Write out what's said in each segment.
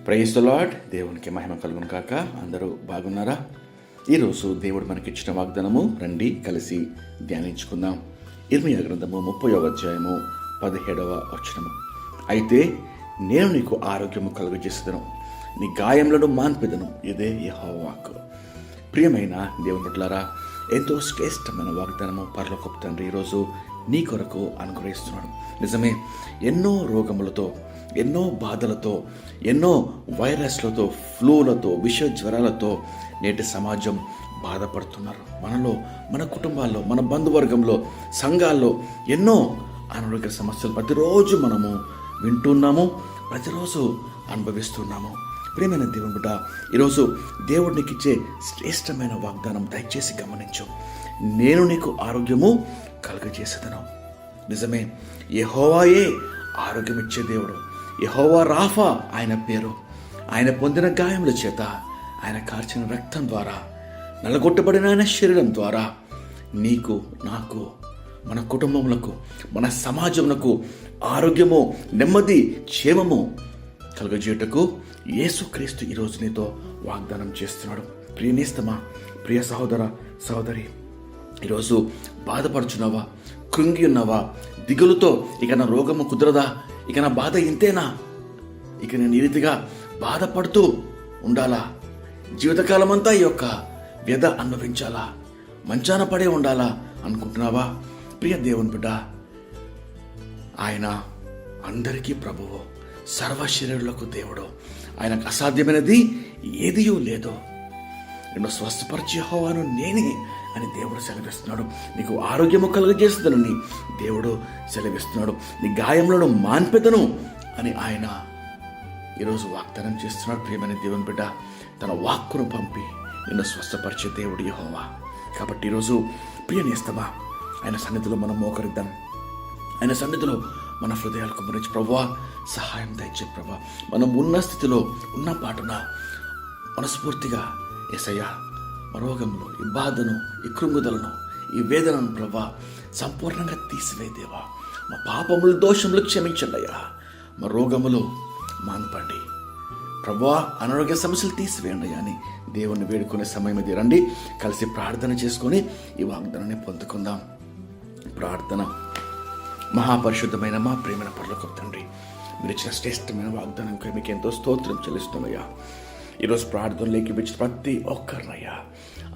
Praise the lord. దేవునికి మహిమ కలుగును కాక. అందరూ బాగున్నారా? ఈరోజు దేవుడు మనకిచ్చిన వాగ్దానము రండి కలిసి ధ్యానించుకుందాం. ఇర్మీయా గ్రంథము 30వ అధ్యాయము 17వ వచనము. అయితే నేను నీకు ఆరోగ్యము కలుగజేసేదను, నీ గాయములను మాన్పెదను, ఇదే యెహోవా వాక్కు. ప్రియమైన దేవుని బిడ్డలారా, ఎంతో శ్రేష్టమైన వాగ్దానము పరలోకపు తండ్రి ఈరోజు నీ కొరకు అనుగ్రహిస్తున్నాడు. నిజమే, ఎన్నో రోగములతో, ఎన్నో బాధలతో, ఎన్నో వైరస్లతో, ఫ్లూలతో, విష జ్వరాలతో నేటి సమాజం బాధపడుతున్నారు. మనలో, మన కుటుంబాల్లో, మన బంధువర్గంలో, సంఘాల్లో ఎన్నో అనారోగ్య సమస్యలు ప్రతిరోజు మనము వింటున్నాము, ప్రతిరోజు అనుభవిస్తున్నాము. ప్రియమైన దేవుని బిడ్డ, ఈరోజు దేవుడు నీకు ఇచ్చే శ్రేష్టమైన వాగ్దానం దయచేసి గమనించు. నేను నీకు ఆరోగ్యము కలుగజేసేదను. నిజమే, యెహోవాయే ఆరోగ్యం ఇచ్చే దేవుడు. యెహోవా రాఫా ఆయన పేరు. ఆయన పొందిన గాయముల చేత, ఆయన కార్చిన రక్తం ద్వారా, నలగొట్టబడిన ఆయన శరీరం ద్వారా నీకు, నాకు, మన కుటుంబములకు, మన సమాజములకు ఆరోగ్యము, నెమ్మది, క్షేమము కలుగజేయుటకు యేసుక్రీస్తు ఈరోజు నీతో వాగ్దానం చేస్తున్నాడు. ప్రియ నేస్తమా, ప్రియ సహోదర, సహోదరి, ఈరోజు బాధపడుచున్నావా? కృంగి ఉన్నావా? దిగులుతో ఇక నా రోగము కుదరదా? ఇక నా బాధ ఇంతేనా? ఇక నేను ఈ రీతిగా బాధపడుతూ ఉండాలా? జీవితకాలం అంతా ఈ యొక్క వ్యధ అనుభవించాలా? మంచాన పడే ఉండాలా అనుకుంటున్నావా? ప్రియ దేవుని బిడ్డ, ఆయన అందరికీ ప్రభువు, సర్వశరీరులకు దేవుడు. ఆయనకు అసాధ్యమైనది ఏదియూ లేదు. నిన్ను స్వస్థపరిచే యెహోవాను నేనే అని దేవుడు సెలవిస్తున్నాడు. నీకు ఆరోగ్యము కలుగజేస్తుందని దేవుడు సెలవిస్తున్నాడు. నీ గాయములను మాన్పెదను అని ఆయన ఈరోజు వాగ్దానం చేస్తున్నాడు. ప్రియమైన దేవుని బిడ్డ, తన వాక్కును పంపి నిన్ను స్వస్థపరిచే దేవుడు యెహోవా. కాబట్టి ఈరోజు ప్రియ నేస్తమా, ఆయన సన్నిధిలో మనం మోకరిద్దాం. ఆయన సన్నిధిలో మన హృదయాలకు గురించి ప్రభువా సహాయం దయచే ప్రభా. మనం ఉన్న స్థితిలో, ఉన్న పాటున మనస్ఫూర్తిగా యేసయ్యా, మా రోగములు, ఈ బాధను, ఈ కృంగుదలను, ఈ వేదనను ప్రభా సంపూర్ణంగా తీసివేదేవా. మా పాపములు, దోషములు క్షమించండి అయ్యా. మా రోగములు మాన్పండి ప్రభా. అనారోగ్య సమస్యలు తీసివేయండి అయ్యా అని దేవుణ్ణి వేడుకునే సమయం ఇది. రండి కలిసి ప్రార్థన చేసుకొని ఈ వాగ్దానాన్ని పొందుకుందాం. ప్రార్థన. మహాపరిశుద్ధమైన మా ప్రేమైన పరలోకపు తండ్రి, మీరు ఇచ్చిన శ్రేష్టమైన వాగ్దానంకై మీకు ఎంతో స్తోత్రం చెల్లిస్తున్నామయ్యా. ఈరోజు ప్రార్థనలోకి వచ్చిన ప్రతి ఒక్కరినయ్యా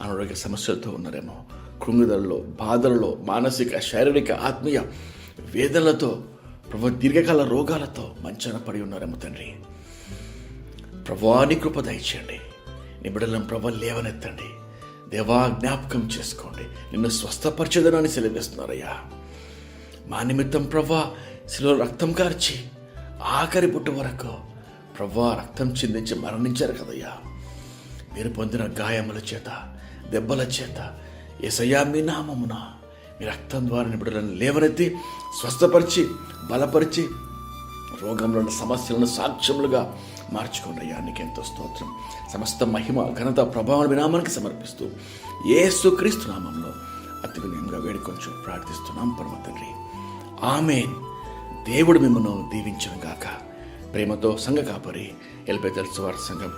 అనారోగ్య సమస్యలతో ఉన్నారేమో, కృంగుదలలో, బాధలలో, మానసిక, శారీరక, ఆత్మీయ వేదనలతో, ప్రభు దీర్ఘకాల రోగాలతో మంచాన పడి ఉన్నారేమో తండ్రి. ప్రభువా నీ కృప దయచేయండి. నీ బిడ్డలను ప్రభు లేవనెత్తండి. దేవా జ్ఞాపకం చేసుకోండి. నిన్ను స్వస్థపరిచేదనని సెలవిస్తున్నారయ్యా. మా నిమిత్తం ప్రభా శిలువలో రక్తం కార్చి ఆఖరి పుట్టు వరకు ప్రభా రక్తం చిందించి మరణించారు కదయ్యా. మీరు పొందిన గాయముల చేత, దెబ్బల చేత యేసయ్యా మీ నామమున మీ రక్తం ద్వారా నిబిడలను లేవనెత్తి స్వస్థపరిచి, బలపరిచి, రోగంలో ఉన్న సమస్యలను సాక్ష్యములుగా మార్చుకోండి అయ్యా. నీకెంతో స్తోత్రం. సమస్త మహిమ, ఘనత, ప్రభావం మీ నామానికి సమర్పిస్తూ యేసుక్రీస్తు నామంలో అతి వినయంగా వేడుకొంచు ప్రార్థిస్తున్నాం పరమ తండ్రి. ఆమేన్. దేవుడు మిమ్మల్ని దీవించును గాక. ప్రేమతో సంఘ కాపరి ఎల్బెతెల్ సువార్త సంఘం